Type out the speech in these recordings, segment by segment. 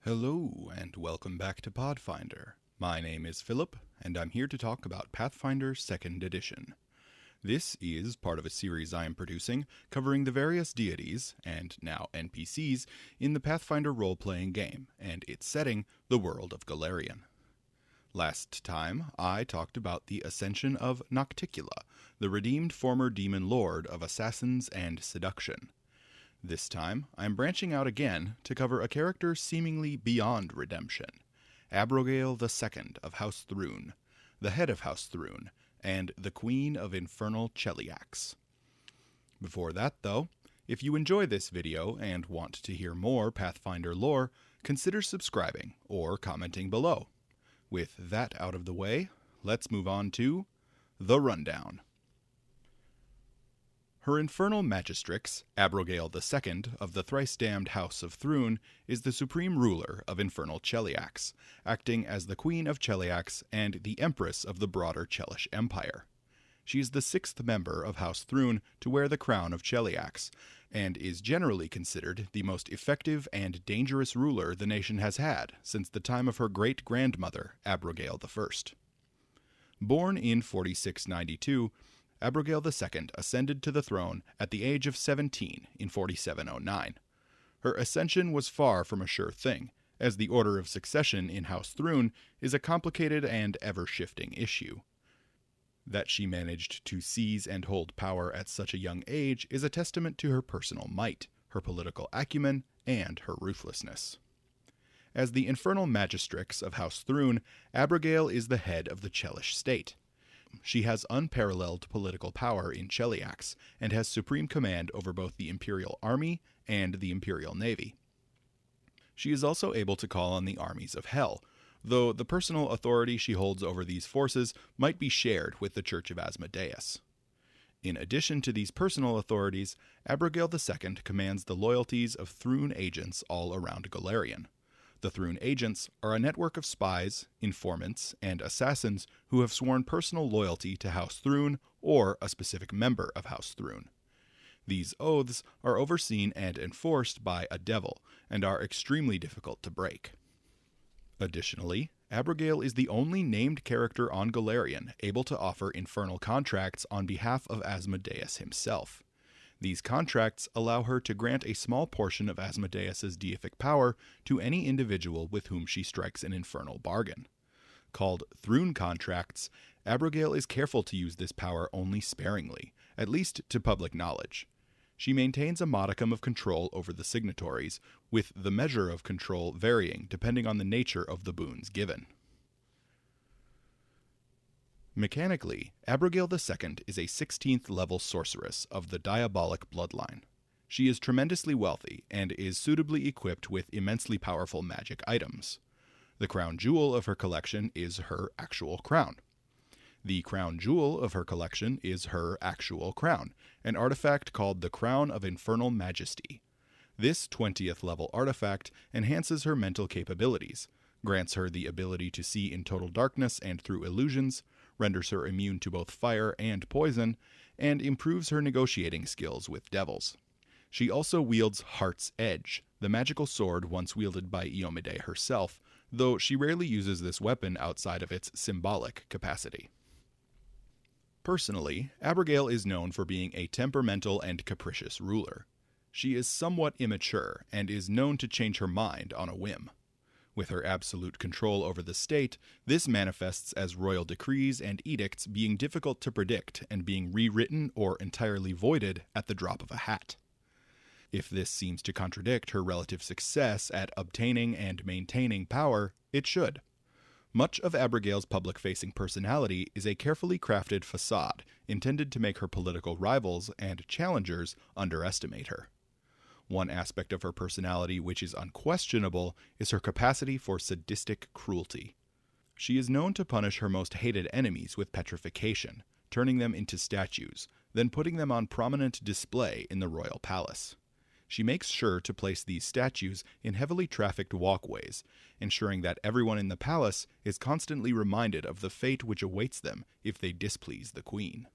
Hello, and welcome back to Pathfinder. My name is Philip, and I'm here to talk about Pathfinder 2nd Edition. This is part of a series I am producing covering the various deities, and now NPCs, in the Pathfinder role-playing game, and its setting, the world of Golarion. Last time, I talked about the ascension of Nocticula, the redeemed former demon lord of assassins and seduction. This time, I'm branching out again to cover a character seemingly beyond redemption, Abrogail II of House Thrune, the head of House Thrune, and the queen of Infernal Cheliax. Before that, though, if you enjoy this video and want to hear more Pathfinder lore, consider subscribing or commenting below. With that out of the way, let's move on to the rundown. Her infernal Magistrix, Abrogail II of the thrice-damned House of Thrune, is the supreme ruler of Infernal Cheliax, acting as the Queen of Cheliax and the Empress of the broader Chelish Empire. She is the sixth member of House Thrune to wear the crown of Cheliax, and is generally considered the most effective and dangerous ruler the nation has had since the time of her great-grandmother, Abrogail I. Born in 4692, Abrogail II ascended to the throne at the age of 17 in 4709. Her ascension was far from a sure thing, as the order of succession in House Thrune is a complicated and ever-shifting issue. That she managed to seize and hold power at such a young age is a testament to her personal might, her political acumen, and her ruthlessness. As the infernal Magistrix of House Thrune, Abrogail is the head of the Chelish state. She has unparalleled political power in Cheliax, and has supreme command over both the Imperial Army and the Imperial Navy. She is also able to call on the armies of Hell, though the personal authority she holds over these forces might be shared with the Church of Asmodeus. In addition to these personal authorities, Abrogail II commands the loyalties of Thrune agents all around Golarion. The Thrune agents are a network of spies, informants, and assassins who have sworn personal loyalty to House Thrune or a specific member of House Thrune. These oaths are overseen and enforced by a devil, and are extremely difficult to break. Additionally, Abrogail is the only named character on Golarion able to offer infernal contracts on behalf of Asmodeus himself. These contracts allow her to grant a small portion of Asmodeus's deific power to any individual with whom she strikes an infernal bargain. Called Thrune contracts, Abrogail is careful to use this power only sparingly, at least to public knowledge. She maintains a modicum of control over the signatories, with the measure of control varying depending on the nature of the boons given. Mechanically, Abrogail II is a 16th level sorceress of the diabolic bloodline. She is tremendously wealthy and is suitably equipped with immensely powerful magic items. The crown jewel of her collection is her actual crown. The crown jewel of her collection is her actual crown, an artifact called the Crown of Infernal Majesty. This 20th level artifact enhances her mental capabilities, grants her the ability to see in total darkness and through illusions, renders her immune to both fire and poison, and improves her negotiating skills with devils. She also wields Heart's Edge, the magical sword once wielded by Iomedae herself, though she rarely uses this weapon outside of its symbolic capacity. Personally, Abrogail is known for being a temperamental and capricious ruler. She is somewhat immature, and is known to change her mind on a whim. With her absolute control over the state, this manifests as royal decrees and edicts being difficult to predict and being rewritten or entirely voided at the drop of a hat. If this seems to contradict her relative success at obtaining and maintaining power, it should. Much of Abrogail's public-facing personality is a carefully crafted facade intended to make her political rivals and challengers underestimate her. One aspect of her personality which is unquestionable is her capacity for sadistic cruelty. She is known to punish her most hated enemies with petrification, turning them into statues, then putting them on prominent display in the royal palace. She makes sure to place these statues in heavily trafficked walkways, ensuring that everyone in the palace is constantly reminded of the fate which awaits them if they displease the queen.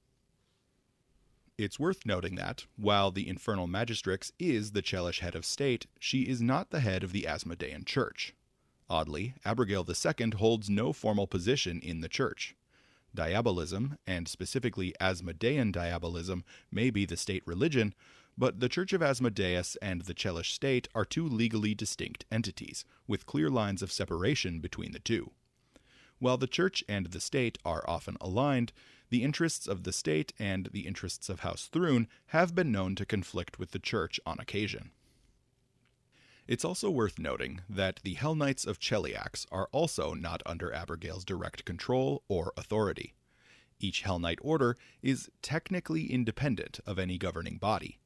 It's worth noting that, while the Infernal Magistrix is the Chelish head of state, she is not the head of the Asmodean Church. Oddly, Abrogail II holds no formal position in the church. Diabolism, and specifically Asmodean diabolism, may be the state religion, but the Church of Asmodeus and the Chelish state are two legally distinct entities, with clear lines of separation between the two. While the church and the state are often aligned, the interests of the state and the interests of House Thrune have been known to conflict with the church on occasion. It's also worth noting that the Hell Knights of Cheliax are also not under Abrogail's direct control or authority. Each Hell Knight order is technically independent of any governing body.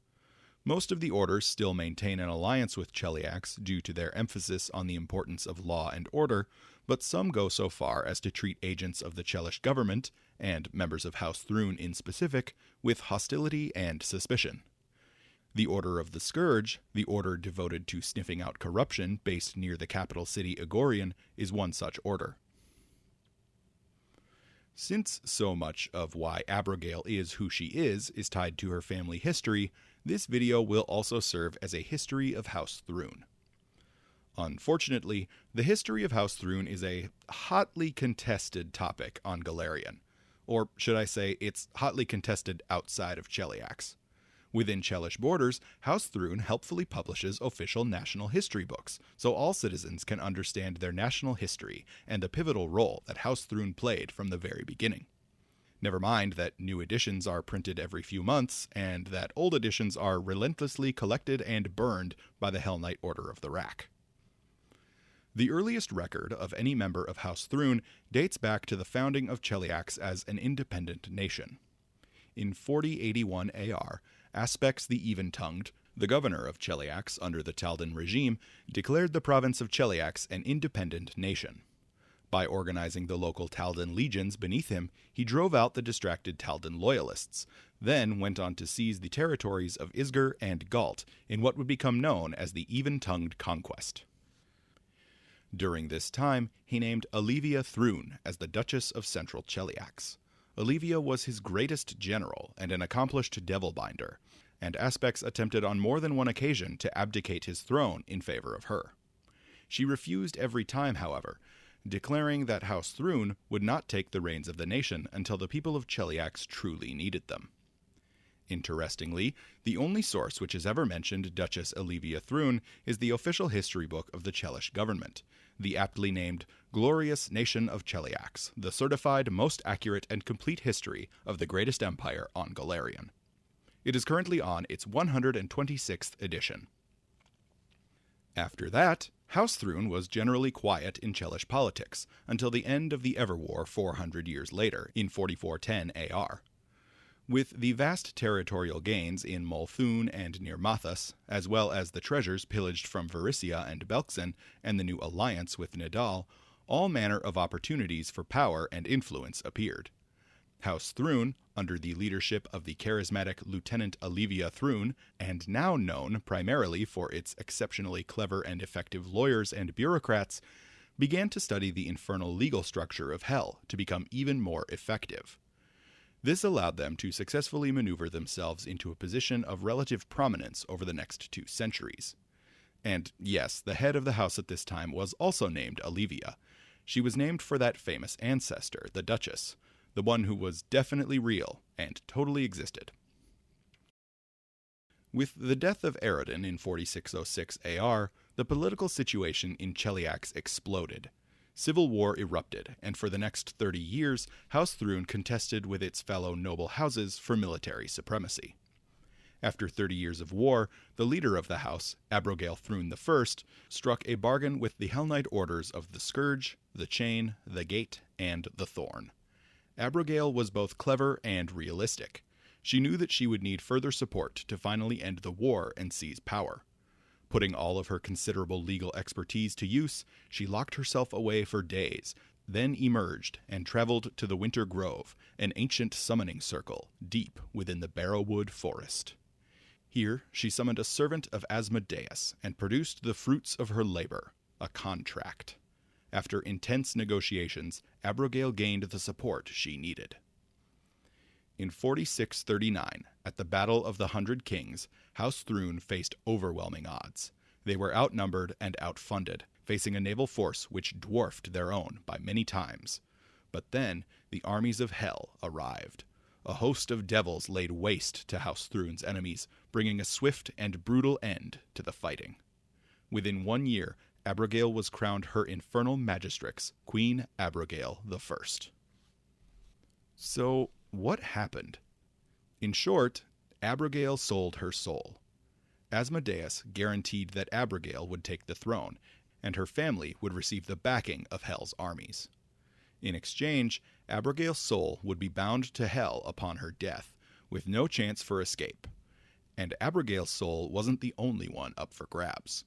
Most of the orders still maintain an alliance with Cheliax due to their emphasis on the importance of law and order, but some go so far as to treat agents of the Chelish government, and members of House Thrune in specific, with hostility and suspicion. The Order of the Scourge, the order devoted to sniffing out corruption based near the capital city Golarion, is one such order. Since so much of why Abrogail is who she is tied to her family history, this video will also serve as a history of House Thrune. Unfortunately, the history of House Thrune is a hotly contested topic on Golarion. Or should I say, it's hotly contested outside of Cheliax. Within Chelish borders, House Thrune helpfully publishes official national history books, so all citizens can understand their national history and the pivotal role that House Thrune played from the very beginning. Never mind that new editions are printed every few months, and that old editions are relentlessly collected and burned by the Hell Knight Order of the Rack. The earliest record of any member of House Thrune dates back to the founding of Cheliax as an independent nation. In 4081 AR, Aspex the Even-Tongued, the governor of Cheliax under the Taldan regime, declared the province of Cheliax an independent nation. By organizing the local Taldan legions beneath him, he drove out the distracted Taldan loyalists, then went on to seize the territories of Isger and Galt in what would become known as the Even-Tongued Conquest. During this time, he named Olivia Thrune as the Duchess of Central Cheliax. Olivia was his greatest general and an accomplished devil-binder, and Aspex attempted on more than one occasion to abdicate his throne in favor of her. She refused every time, however, declaring that House Thrune would not take the reins of the nation until the people of Cheliax truly needed them. Interestingly, the only source which has ever mentioned Duchess Olivia Thrune is the official history book of the Chelish government, the aptly named Glorious Nation of Cheliax, the certified most accurate and complete history of the greatest empire on Golarion. It is currently on its 126th edition. After that, House Thrune was generally quiet in Chelish politics until the end of the Everwar 400 years later, in 4410 AR. With the vast territorial gains in Multhune and near Mathas, as well as the treasures pillaged from Varisia and Belkzen and the new alliance with Nidal, all manner of opportunities for power and influence appeared. House Thrune, under the leadership of the charismatic Lieutenant Olivia Thrune, and now known primarily for its exceptionally clever and effective lawyers and bureaucrats, began to study the infernal legal structure of Hell to become even more effective. This allowed them to successfully maneuver themselves into a position of relative prominence over the next 2 centuries. And yes, the head of the house at this time was also named Olivia. She was named for that famous ancestor, the Duchess, the one who was definitely real and totally existed. With the death of Eredin in 4606 AR, the political situation in Cheliax exploded. Civil war erupted, and for the next 30 years, House Thrune contested with its fellow noble houses for military supremacy. After 30 years of war, the leader of the house, Abrogail Thrune I, struck a bargain with the Hell Knight orders of the Scourge, the Chain, the Gate, and the Thorn. Abrogail was both clever and realistic. She knew that she would need further support to finally end the war and seize power. Putting all of her considerable legal expertise to use, she locked herself away for days, then emerged and traveled to the Winter Grove, an ancient summoning circle deep within the Barrowwood Forest. Here she summoned a servant of Asmodeus and produced the fruits of her labor, a contract. After intense negotiations, Abrogail gained the support she needed. In 4639, at the Battle of the 100 Kings, House Thrune faced overwhelming odds. They were outnumbered and outfunded. facing a naval force which dwarfed their own by many times. But then the armies of hell arrived. A host of devils laid waste to House Thrune's enemies, bringing a swift and brutal end to the fighting. Within 1 year, Abrogail was crowned her infernal Magistrix, Queen Abrogail I. So, what happened? In short, Abrogail sold her soul. Asmodeus guaranteed that Abrogail would take the throne, and her family would receive the backing of Hell's armies. In exchange, Abrogail's soul would be bound to Hell upon her death, with no chance for escape. And Abrogail's soul wasn't the only one up for grabs.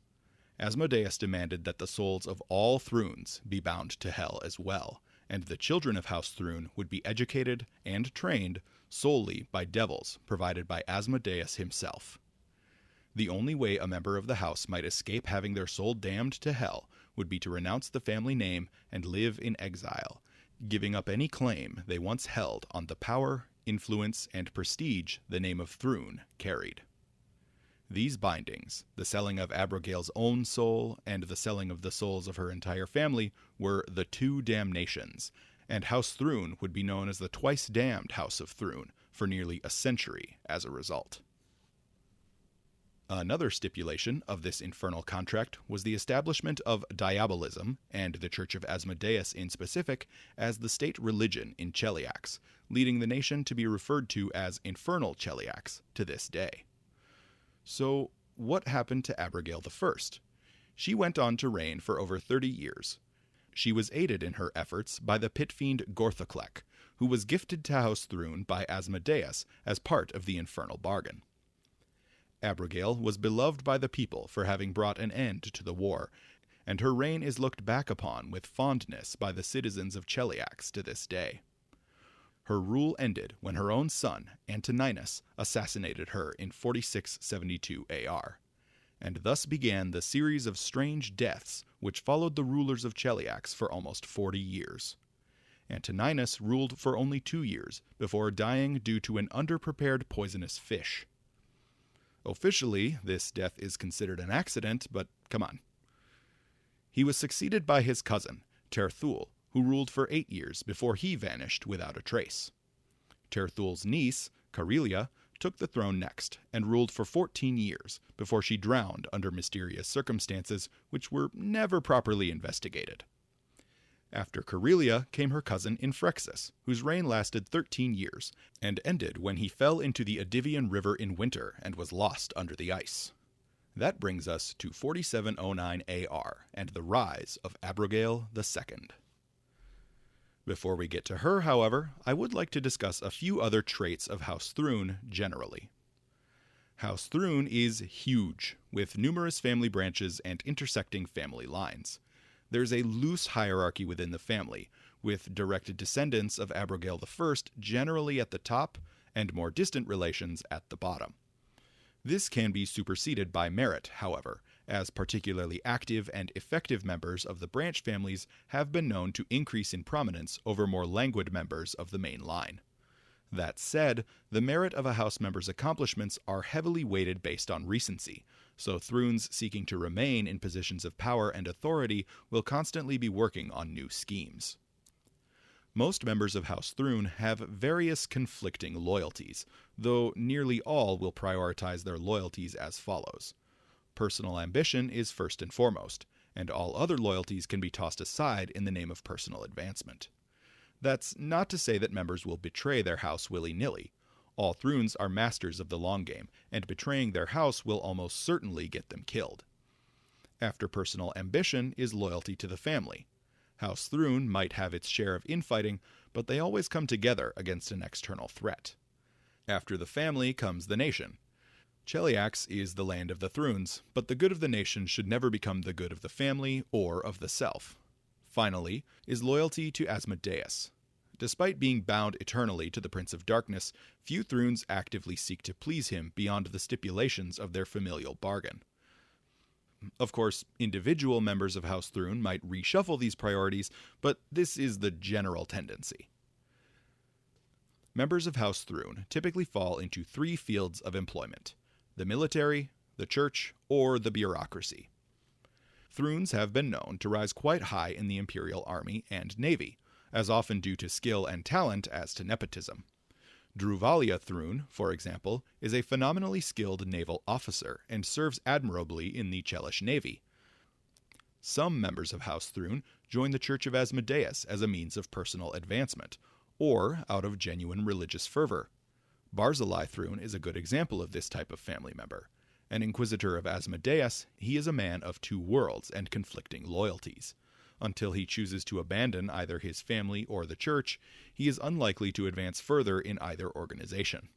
Asmodeus demanded that the souls of all Thrunes be bound to Hell as well, and the children of House Thrune would be educated and trained solely by devils provided by Asmodeus himself. The only way a member of the house might escape having their soul damned to Hell would be to renounce the family name and live in exile, giving up any claim they once held on the power, influence, and prestige the name of Thrune carried. These bindings, the selling of Abrogail's own soul and the selling of the souls of her entire family, were the two damnations, and House Thrune would be known as the twice-damned House of Thrune for nearly a century as a result. Another stipulation of this infernal contract was the establishment of diabolism, and the Church of Asmodeus in specific, as the state religion in Cheliax, leading the nation to be referred to as Infernal Cheliax to this day. So, what happened to Abrogail I? She went on to reign for over 30 years. She was aided in her efforts by the pit fiend Gorthoclek, who was gifted to House Thrune by Asmodeus as part of the infernal bargain. Abrogail was beloved by the people for having brought an end to the war, and her reign is looked back upon with fondness by the citizens of Cheliax to this day. Her rule ended when her own son, Antoninus, assassinated her in 4672 AR, and thus began the series of strange deaths which followed the rulers of Cheliax for almost 40 years. Antoninus ruled for only 2 years before dying due to an underprepared poisonous fish. Officially, this death is considered an accident, but come on. He was succeeded by his cousin, Terthul, who ruled for 8 years before he vanished without a trace. Terthul's niece, Carelia, took the throne next and ruled for 14 years before she drowned under mysterious circumstances which were never properly investigated. After Carelia came her cousin Infrexus, whose reign lasted 13 years, and ended when he fell into the Adivian River in winter and was lost under the ice. That brings us to 4709 AR and the rise of Abrogail II. Before we get to her, however, I would like to discuss a few other traits of House Thrune generally. House Thrune is huge, with numerous family branches and intersecting family lines. There's a loose hierarchy within the family, with direct descendants of Abrogail I generally at the top and more distant relations at the bottom. This can be superseded by merit, however, as particularly active and effective members of the branch families have been known to increase in prominence over more languid members of the main line. That said, the merit of a house member's accomplishments are heavily weighted based on recency, so Thrunes seeking to remain in positions of power and authority will constantly be working on new schemes. Most members of House Thrune have various conflicting loyalties, though nearly all will prioritize their loyalties as follows. Personal ambition is first and foremost, and all other loyalties can be tossed aside in the name of personal advancement. That's not to say that members will betray their house willy-nilly. All Thrunes are masters of the long game, and betraying their house will almost certainly get them killed. After personal ambition is loyalty to the family. House Thrune might have its share of infighting, but they always come together against an external threat. After the family comes the nation. Cheliax is the land of the Thrunes, but the good of the nation should never become the good of the family or of the self. Finally, is loyalty to Asmodeus. Despite being bound eternally to the Prince of Darkness, few Thrunes actively seek to please him beyond the stipulations of their familial bargain. Of course, individual members of House Thrune might reshuffle these priorities, but this is the general tendency. Members of House Thrune typically fall into 3 fields of employment: the military, the church, or the bureaucracy. Thrunes have been known to rise quite high in the Imperial Army and Navy, as often due to skill and talent as to nepotism. Druvalia Thrune, for example, is a phenomenally skilled naval officer and serves admirably in the Chelish Navy. Some members of House Thrune join the Church of Asmodeus as a means of personal advancement, or out of genuine religious fervor. Barzillai Thrune is a good example of this type of family member. An inquisitor of Asmodeus, he is a man of two worlds and conflicting loyalties. Until he chooses to abandon either his family or the church, he is unlikely to advance further in either organization.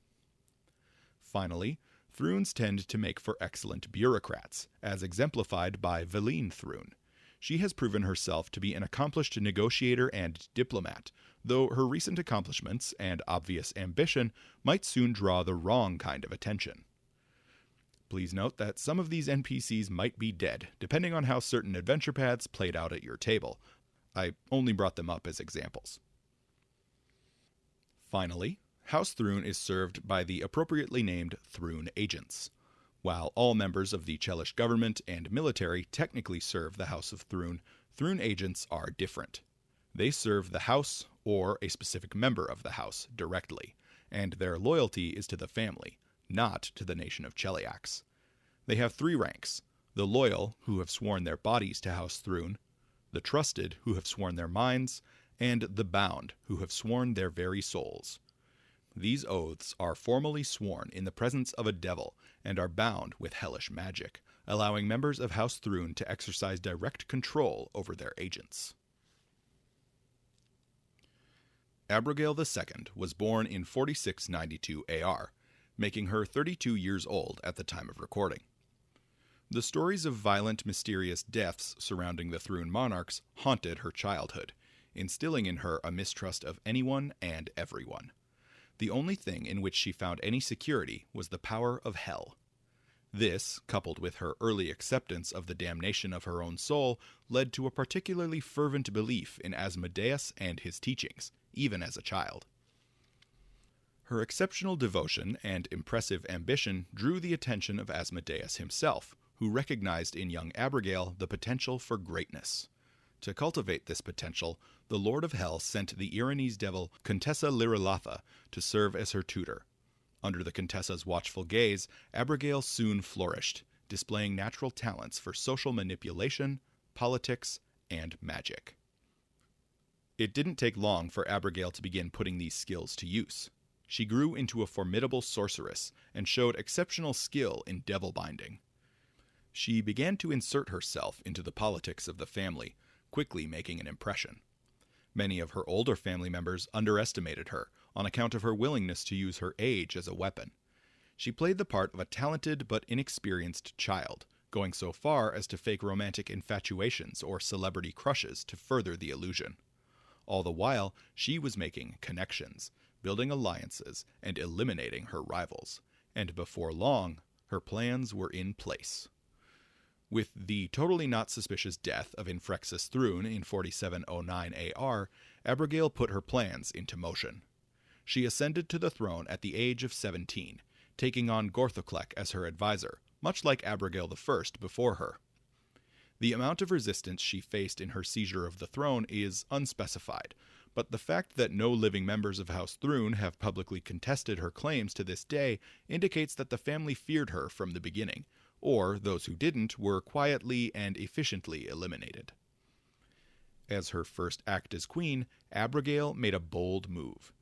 Finally, Thrunes tend to make for excellent bureaucrats, as exemplified by Veline Thrune. She has proven herself to be an accomplished negotiator and diplomat, though her recent accomplishments and obvious ambition might soon draw the wrong kind of attention. Please note that some of these NPCs might be dead, depending on how certain adventure paths played out at your table. I only brought them up as examples. Finally, House Thrune is served by the appropriately named Thrune agents. While all members of the Chelish government and military technically serve the House of Thrune, Thrune agents are different. They serve the House or a specific member of the House directly, and their loyalty is to the family, not to the nation of Cheliax. They have 3 ranks: the loyal, who have sworn their bodies to House Thrune, the trusted, who have sworn their minds, and the bound, who have sworn their very souls. These oaths are formally sworn in the presence of a devil and are bound with hellish magic, allowing members of House Thrune to exercise direct control over their agents. Abrogail II was born in 4692 AR, making her 32 years old at the time of recording. The stories of violent, mysterious deaths surrounding the Thrune monarchs haunted her childhood, instilling in her a mistrust of anyone and everyone. The only thing in which she found any security was the power of hell. This, coupled with her early acceptance of the damnation of her own soul, led to a particularly fervent belief in Asmodeus and his teachings, even as a child. Her exceptional devotion and impressive ambition drew the attention of Asmodeus himself, who recognized in young Abrogail the potential for greatness. To cultivate this potential, the Lord of Hell sent the Iranese devil Contessa Lyrilatha to serve as her tutor. Under the Contessa's watchful gaze, Abrogail soon flourished, displaying natural talents for social manipulation, politics, and magic. It didn't take long for Abrogail to begin putting these skills to use. She grew into a formidable sorceress and showed exceptional skill in devil binding. She began to insert herself into the politics of the family, quickly making an impression. Many of her older family members underestimated her on account of her willingness to use her age as a weapon. She played the part of a talented but inexperienced child, going so far as to fake romantic infatuations or celebrity crushes to further the illusion. All the while, she was making connections, building alliances, and eliminating her rivals, and before long, her plans were in place. With the totally not suspicious death of Infrexus Thrune in 4709 AR, Abrogail put her plans into motion. She ascended to the throne at the age of 17, taking on Gorthoclek as her advisor, much like Abrogail I before her. The amount of resistance she faced in her seizure of the throne is unspecified, but the fact that no living members of House Thrune have publicly contested her claims to this day indicates that the family feared her from the beginning, or those who didn't were quietly and efficiently eliminated. As her first act as queen, Abrogail made a bold move.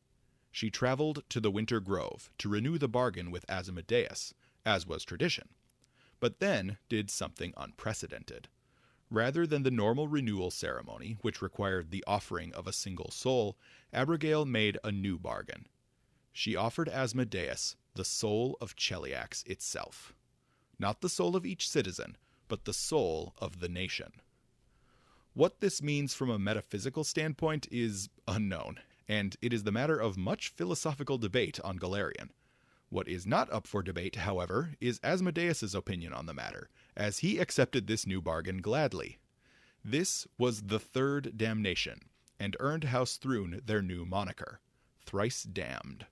She traveled to the Winter Grove to renew the bargain with Asmodeus, as was tradition, but then did something unprecedented. Rather than the normal renewal ceremony, which required the offering of a single soul, Abrogail made a new bargain. She offered Asmodeus the soul of Cheliax itself. Not the soul of each citizen, but the soul of the nation. What this means from a metaphysical standpoint is unknown, and it is the matter of much philosophical debate on Golarion. What is not up for debate, however, is Asmodeus's opinion on the matter, as he accepted this new bargain gladly. This was the third damnation, and earned House Thrune their new moniker, Thrice Damned.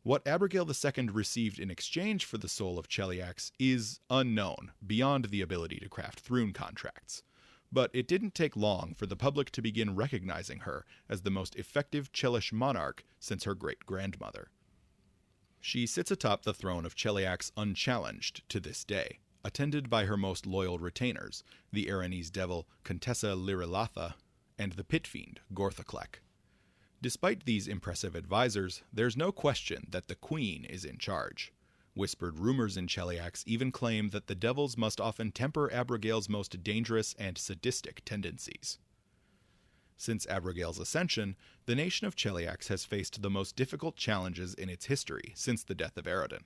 What Abrogail II received in exchange for the soul of Cheliax is unknown, beyond the ability to craft Thrune contracts. But it didn't take long for the public to begin recognizing her as the most effective Chelish monarch since her great-grandmother. She sits atop the throne of Cheliax unchallenged to this day, attended by her most loyal retainers, the Aranese devil Contessa Lyrilatha and the pit fiend Gorthoclek. Despite these impressive advisors, there's no question that the Queen is in charge. Whispered rumors in Cheliax even claim that the devils must often temper Abrogail's most dangerous and sadistic tendencies. Since Abrogail's ascension, the nation of Cheliax has faced the most difficult challenges in its history since the death of Aroden.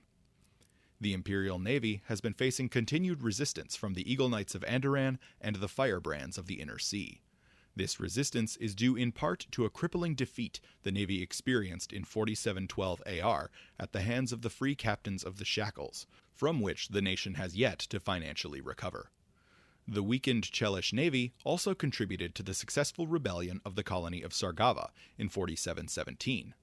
The Imperial Navy has been facing continued resistance from the Eagle Knights of Andoran and the Firebrands of the Inner Sea. This resistance is due in part to a crippling defeat the Navy experienced in 4712 AR at the hands of the Free Captains of the Shackles, from which the nation has yet to financially recover. The weakened Chelish Navy also contributed to the successful rebellion of the colony of Sargava in 4717.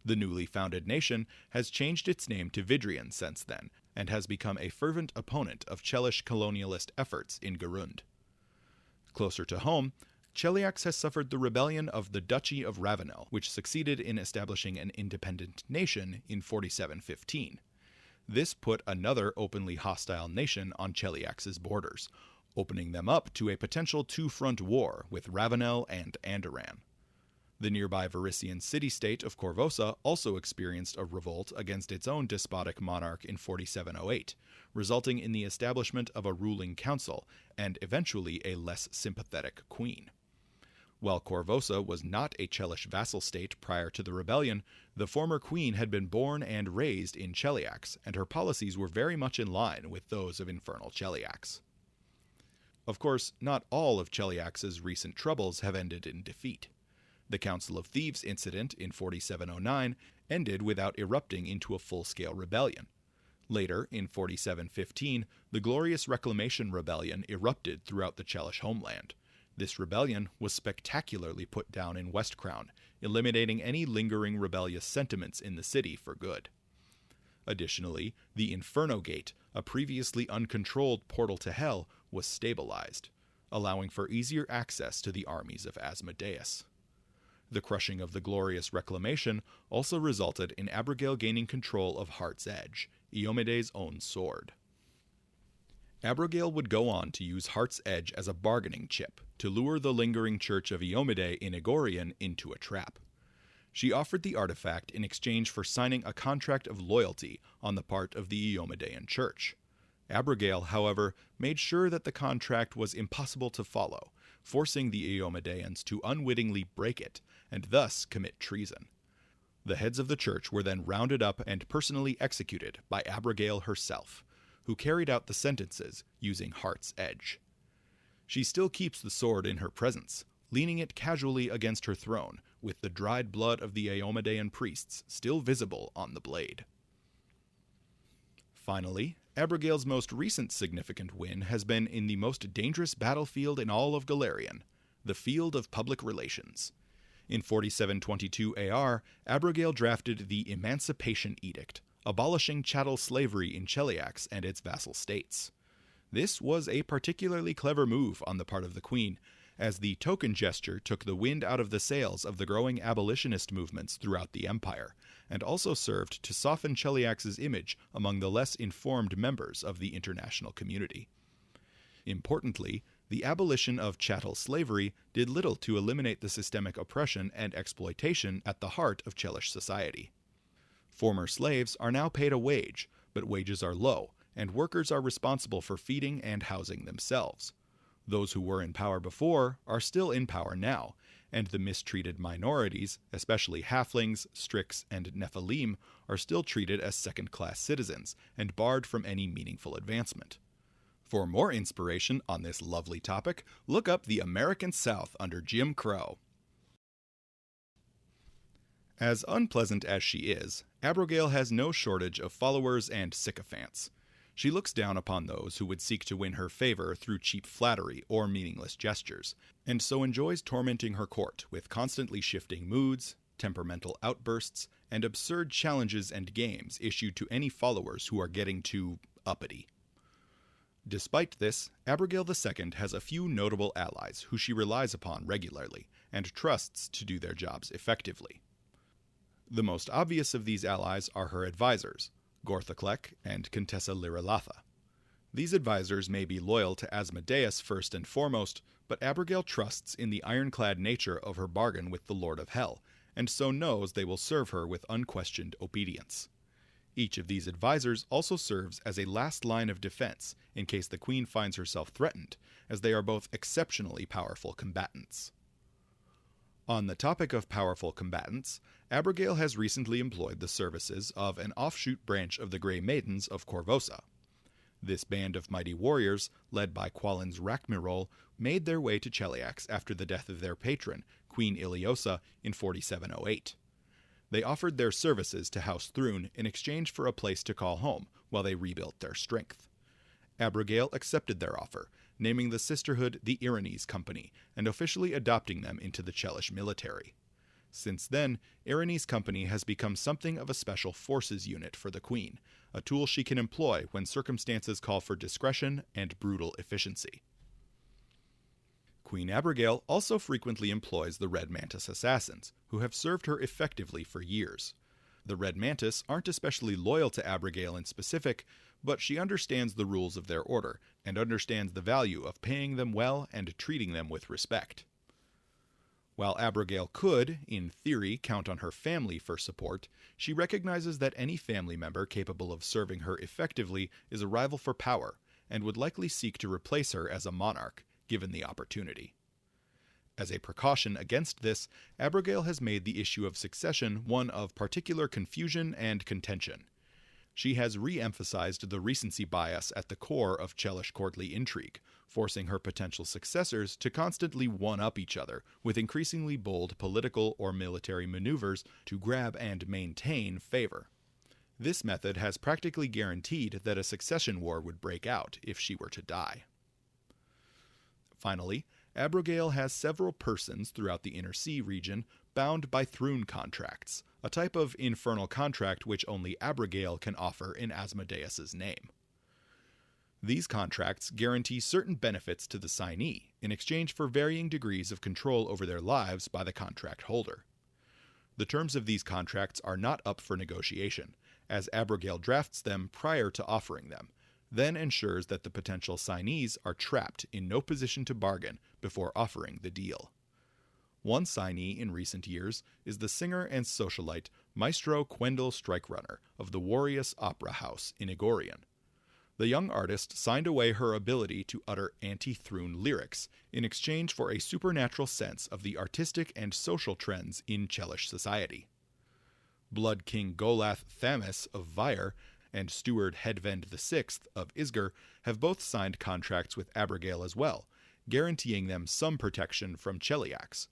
The newly founded nation has changed its name to Vidrian since then, and has become a fervent opponent of Chelish colonialist efforts in Garund. Closer to home, Cheliax has suffered the rebellion of the Duchy of Ravenel, which succeeded in establishing an independent nation in 4715. This put another openly hostile nation on Cheliax's borders, opening them up to a potential two-front war with Ravenel and Andoran. The nearby Varisian city-state of Korvosa also experienced a revolt against its own despotic monarch in 4708, resulting in the establishment of a ruling council and eventually a less sympathetic queen. While Korvosa was not a Chelish vassal state prior to the rebellion, the former queen had been born and raised in Cheliax, and her policies were very much in line with those of Infernal Cheliax. Of course, not all of Cheliax's recent troubles have ended in defeat. The Council of Thieves incident in 4709 ended without erupting into a full-scale rebellion. Later, in 4715, the Glorious Reclamation Rebellion erupted throughout the Chelish homeland. This rebellion was spectacularly put down in Westcrown, eliminating any lingering rebellious sentiments in the city for good. Additionally, the Inferno Gate, a previously uncontrolled portal to Hell, was stabilized, allowing for easier access to the armies of Asmodeus. The crushing of the Glorious Reclamation also resulted in Abrogail gaining control of Heart's Edge, Iomede's own sword. Abrogail would go on to use Heart's Edge as a bargaining chip to lure the lingering church of Iomede in Egorian into a trap. She offered the artifact in exchange for signing a contract of loyalty on the part of the Iomedean church. Abrogail, however, made sure that the contract was impossible to follow, forcing the Iomedeans to unwittingly break it, and thus commit treason. The heads of the church were then rounded up and personally executed by Abrogail herself, who carried out the sentences using Heart's Edge. She still keeps the sword in her presence, leaning it casually against her throne, with the dried blood of the Iomedean priests still visible on the blade. Finally, Abrogail's most recent significant win has been in the most dangerous battlefield in all of Golarion, the field of public relations. In 4722 AR, Abrogail drafted the Emancipation Edict, abolishing chattel slavery in Cheliax and its vassal states. This was a particularly clever move on the part of the Queen, as the token gesture took the wind out of the sails of the growing abolitionist movements throughout the Empire, and also served to soften Cheliax's image among the less informed members of the international community. Importantly, the abolition of chattel slavery did little to eliminate the systemic oppression and exploitation at the heart of Chelish society. Former slaves are now paid a wage, but wages are low, and workers are responsible for feeding and housing themselves. Those who were in power before are still in power now, and the mistreated minorities, especially halflings, strix, and Nephilim, are still treated as second-class citizens and barred from any meaningful advancement. For more inspiration on this lovely topic, look up the American South under Jim Crow. As unpleasant as she is, Abrogail has no shortage of followers and sycophants. She looks down upon those who would seek to win her favor through cheap flattery or meaningless gestures, and so enjoys tormenting her court with constantly shifting moods, temperamental outbursts, and absurd challenges and games issued to any followers who are getting too uppity. Despite this, Abrogail II has a few notable allies who she relies upon regularly and trusts to do their jobs effectively. The most obvious of these allies are her advisors, Gorthoclek and Contessa Lyrilatha. These advisors may be loyal to Asmodeus first and foremost, but Abrogail trusts in the ironclad nature of her bargain with the Lord of Hell, and so knows they will serve her with unquestioned obedience. Each of these advisors also serves as a last line of defense in case the Queen finds herself threatened, as they are both exceptionally powerful combatants. On the topic of powerful combatants, Abrogail has recently employed the services of an offshoot branch of the Grey Maidens of Korvosa. This band of mighty warriors, led by Qualin's Rakmirol, made their way to Cheliax after the death of their patron, Queen Iliosa, in 4708. They offered their services to House Thrune in exchange for a place to call home while they rebuilt their strength. Abrogail accepted their offer, naming the sisterhood the Irenes Company and officially adopting them into the Chelish military. Since then, Irenes Company has become something of a special forces unit for the Queen, a tool she can employ when circumstances call for discretion and brutal efficiency. Queen Abrogail also frequently employs the Red Mantis assassins, who have served her effectively for years. The Red Mantis aren't especially loyal to Abrogail in specific, but she understands the rules of their order, and understands the value of paying them well and treating them with respect. While Abrogail could, in theory, count on her family for support, she recognizes that any family member capable of serving her effectively is a rival for power, and would likely seek to replace her as a monarch, given the opportunity. As a precaution against this, Abrogail has made the issue of succession one of particular confusion and contention. She has re-emphasized the recency bias at the core of Chelish courtly intrigue, forcing her potential successors to constantly one-up each other with increasingly bold political or military maneuvers to grab and maintain favor. This method has practically guaranteed that a succession war would break out if she were to die. Finally, Abrogail has several persons throughout the Inner Sea region bound by Thrune contracts, a type of infernal contract which only Abrogail can offer in Asmodeus's name. These contracts guarantee certain benefits to the signee in exchange for varying degrees of control over their lives by the contract holder. The terms of these contracts are not up for negotiation, as Abrogail drafts them prior to offering them, then ensures that the potential signees are trapped in no position to bargain before offering the deal. One signee in recent years is the singer and socialite Maestro Quendel Strikerunner of the Warriors Opera House in Egorion. The young artist signed away her ability to utter anti-Thrune lyrics in exchange for a supernatural sense of the artistic and social trends in Chelish society. Blood King Golath Thamis of Vyre and Steward Hedvend VI of Isger have both signed contracts with Abrogail as well, guaranteeing them some protection from Cheliax.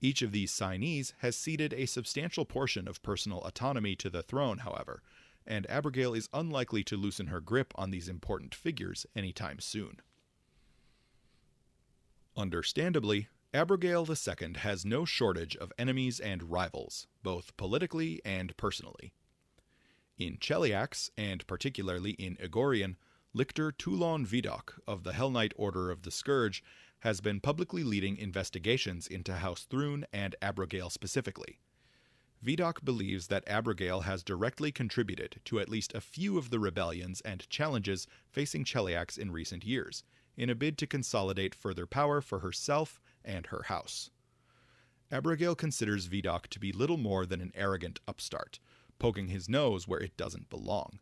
Each of these signees has ceded a substantial portion of personal autonomy to the throne, however, and Abrogail is unlikely to loosen her grip on these important figures anytime soon. Understandably, Abrogail II has no shortage of enemies and rivals, both politically and personally. In Cheliax, and particularly in Egorion, Lictor Toulon Vidocq of the Hell Knight Order of the Scourge has been publicly leading investigations into House Thrune and Abrogail specifically. Vidocq believes that Abrogail has directly contributed to at least a few of the rebellions and challenges facing Cheliax in recent years, in a bid to consolidate further power for herself and her house. Abrogail considers Vidocq to be little more than an arrogant upstart, poking his nose where it doesn't belong.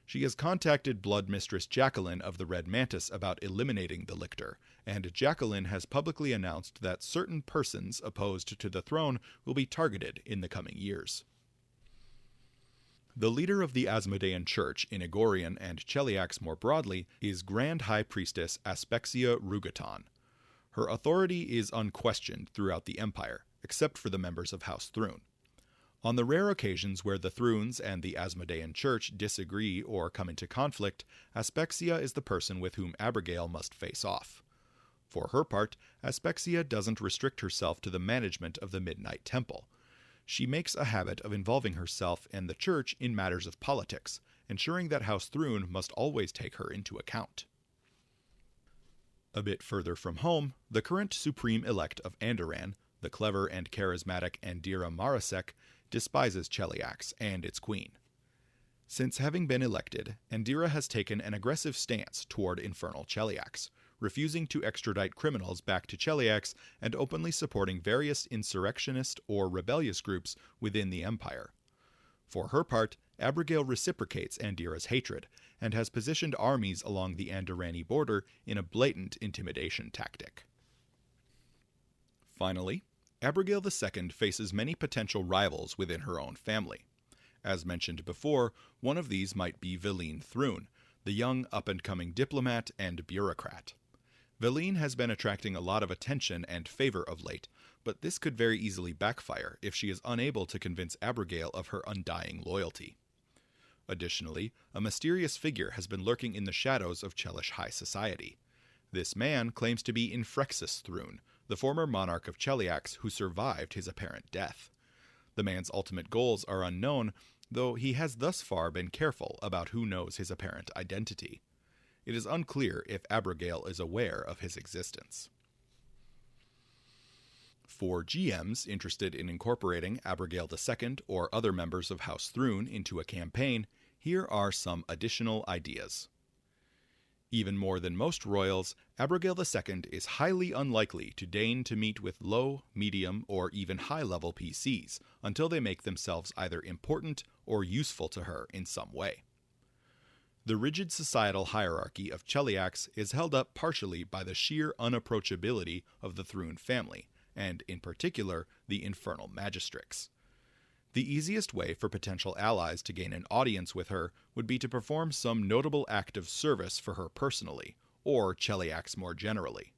She has contacted Blood Mistress Jacqueline of the Red Mantis about eliminating the Lictor, and Jacqueline has publicly announced that certain persons opposed to the throne will be targeted in the coming years. The leader of the Asmodean Church in Egorion and Cheliax more broadly is Grand High Priestess Aspexia Rugaton. Her authority is unquestioned throughout the Empire, except for the members of House Thrune. On the rare occasions where the Thrunes and the Asmodean Church disagree or come into conflict, Aspexia is the person with whom Abrogail must face off. For her part, Aspexia doesn't restrict herself to the management of the Midnight Temple. she makes a habit of involving herself and the church in matters of politics, ensuring that House Thrune must always take her into account. A bit further from home, the current Supreme-Elect of Andoran, the clever and charismatic Andira Marasek, despises Cheliax and its queen. Since having been elected, Andira has taken an aggressive stance toward Infernal Cheliax, refusing to extradite criminals back to Cheliax and openly supporting various insurrectionist or rebellious groups within the Empire. For her part, Abrogail reciprocates Andira's hatred, and has positioned armies along the Andorani border in a blatant intimidation tactic. Finally, Abrogail II faces many potential rivals within her own family. As mentioned before, one of these might be Abrogail Thrune, the young up-and-coming diplomat and bureaucrat. Abrogail has been attracting a lot of attention and favor of late, but this could very easily backfire if she is unable to convince Abrogail of her undying loyalty. Additionally, a mysterious figure has been lurking in the shadows of Chelish high society. This man claims to be Infernal Thrune, the former monarch of Cheliax who survived his apparent death. The man's ultimate goals are unknown, though he has thus far been careful about who knows his apparent identity. It is unclear if Abrogail is aware of his existence. For GMs interested in incorporating Abrogail II or other members of House Thrune into a campaign, here are some additional ideas. Even more than most royals, Abrogail II is highly unlikely to deign to meet with low, medium, or even high-level PCs until they make themselves either important or useful to her in some way. The rigid societal hierarchy of Cheliax is held up partially by the sheer unapproachability of the Thrune family, and in particular, the Infernal Magistrix. The easiest way for potential allies to gain an audience with her would be to perform some notable act of service for her personally, or Cheliax more generally.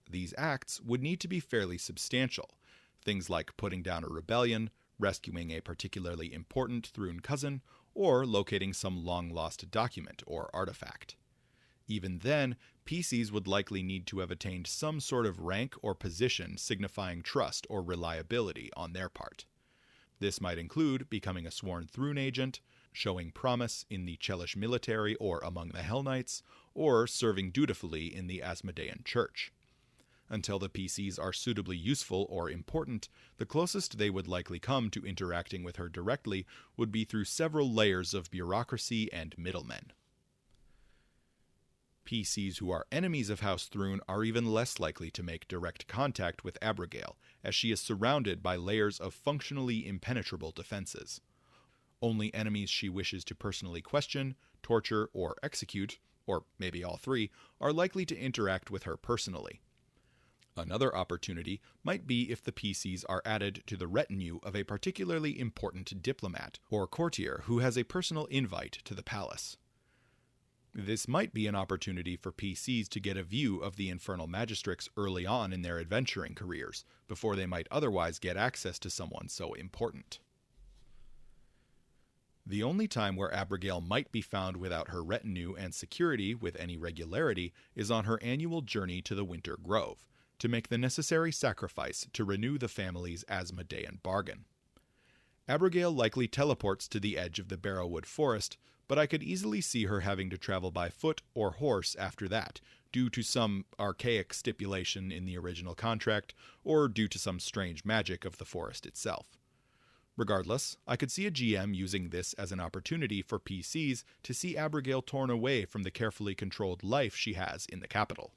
These acts would need to be fairly substantial, things like putting down a rebellion, rescuing a particularly important Thrune cousin, or locating some long-lost document or artifact. Even then, PCs would likely need to have attained some sort of rank or position signifying trust or reliability on their part. This might include becoming a sworn Thrune agent, showing promise in the Chelish military or among the Hell Knights, or serving dutifully in the Asmodean Church. Until the PCs are suitably useful or important, the closest they would likely come to interacting with her directly would be through several layers of bureaucracy and middlemen. PCs who are enemies of House Thrune are even less likely to make direct contact with Abrogail, as she is surrounded by layers of functionally impenetrable defenses. Only enemies she wishes to personally question, torture, or execute, or maybe all three, are likely to interact with her personally. Another opportunity might be if the PCs are added to the retinue of a particularly important diplomat or courtier who has a personal invite to the palace. This might be an opportunity for PCs to get a view of the Infernal Magistrix early on in their adventuring careers, before they might otherwise get access to someone so important. The only time where Abrogail might be found without her retinue and security with any regularity is on her annual journey to the Winter Grove, to make the necessary sacrifice to renew the family's Asmodean bargain. Abrogail likely teleports to the edge of the Barrowwood Forest, but I could easily see her having to travel by foot or horse after that, due to some archaic stipulation in the original contract, or due to some strange magic of the forest itself. Regardless, I could see a GM using this as an opportunity for PCs to see Abrogail torn away from the carefully controlled life she has in the capital.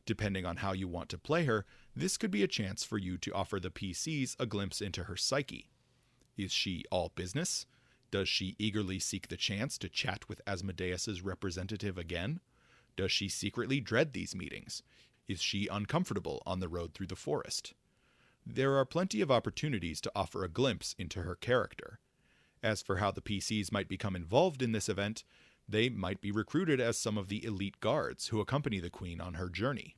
Depending on how you want to play her, this could be a chance for you to offer the PCs a glimpse into her psyche. Is she all business? Does she eagerly seek the chance to chat with Asmodeus's representative again? Does she secretly dread these meetings? Is she uncomfortable on the road through the forest? There are plenty of opportunities to offer a glimpse into her character. As for how the PCs might become involved in this event, they might be recruited as some of the elite guards who accompany the Queen on her journey.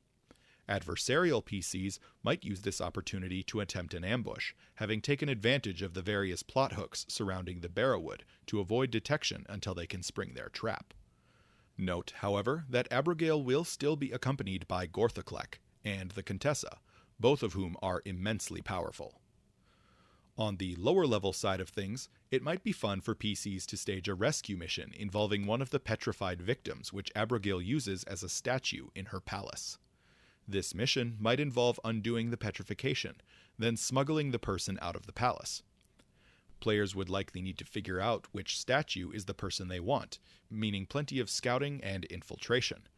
Adversarial PCs might use this opportunity to attempt an ambush, having taken advantage of the various plot hooks surrounding the Barrowwood to avoid detection until they can spring their trap. Note, however, that Abrogail will still be accompanied by Gorthoclek and the Contessa, both of whom are immensely powerful. On the lower level side of things, it might be fun for PCs to stage a rescue mission involving one of the petrified victims which Abrogail uses as a statue in her palace. This mission might involve undoing the petrification, then smuggling the person out of the palace. Players would likely need to figure out which statue is the person they want, meaning plenty of scouting and infiltration.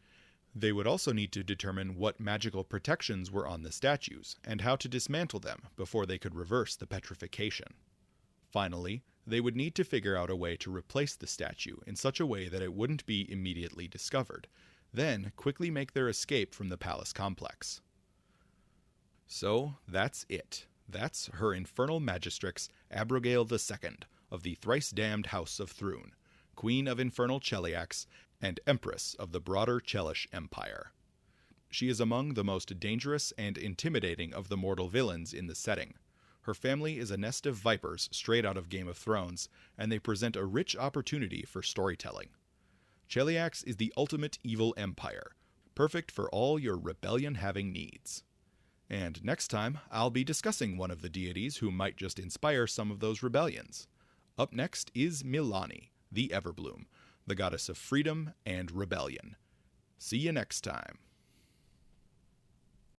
They would also need to determine what magical protections were on the statues, and how to dismantle them before they could reverse the petrification. Finally, they would need to figure out a way to replace the statue in such a way that it wouldn't be immediately discovered, then quickly make their escape from the palace complex. So that's it. That's her Infernal Magistrix, Abrogail II, of the thrice-damned House of Thrune, Queen of Infernal Cheliax, and Empress of the broader Chelish Empire. She is among the most dangerous and intimidating of the mortal villains in the setting. Her family is a nest of vipers straight out of Game of Thrones, and they present a rich opportunity for storytelling. Cheliax is the ultimate evil empire, perfect for all your rebellion-having needs. And next time, I'll be discussing one of the deities who might just inspire some of those rebellions. Up next is Milani, the Everbloom, the goddess of freedom and rebellion. See you next time.